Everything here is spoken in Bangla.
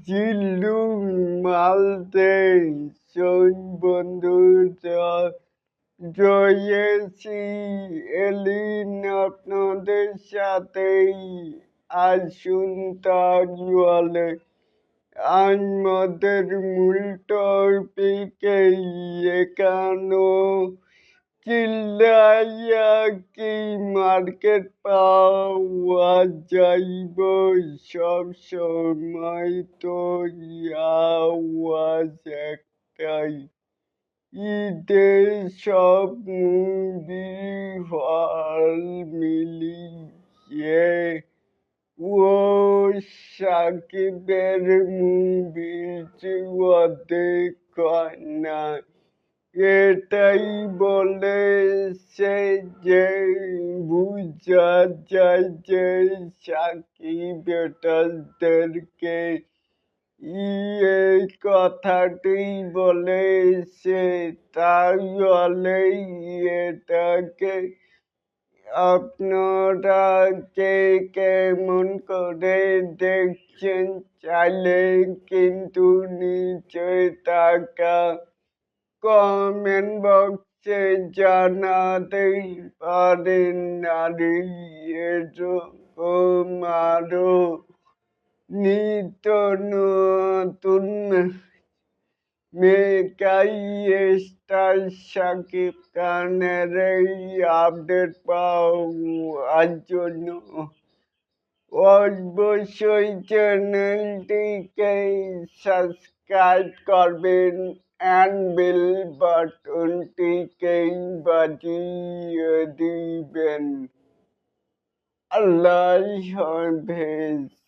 জিল্লু মালতে বন্ধুরা জয়েছি এলিন আপনাদের সাথেই আসুন তাহলে আমাদের মূল টপিকেই একানো চিল্লাইয়া কি মার্কেট পাওয়া যাইব সব সময় তো আওয়াজ একটাই ঈদে সব মুভি হল মিলিয়ে ও সাকিবের মুভি অর্ধেক না এটাই বলেছে যে বুঝা যায় যে সাকিব এটাদেরকে এই কথাটি বলেছে তাহলে এটাকে আপনারা কে কেমন করে দেখছেন চাইলে কিন্তু নিচে থাকা কমেন্ট বক্সে জানাতেই পারেন আর এরকম আরো নিত্য নতুন মেকাই স্টার শাকিব খানের এই আপডেট পাওয়ার জন্য অবশ্যই চ্যানেলটিকে সাবস্ক্রাইব করবেন and বেল বাটনটিকে বাজিয়ে দিবেন। আল্লাহ হাফেজ।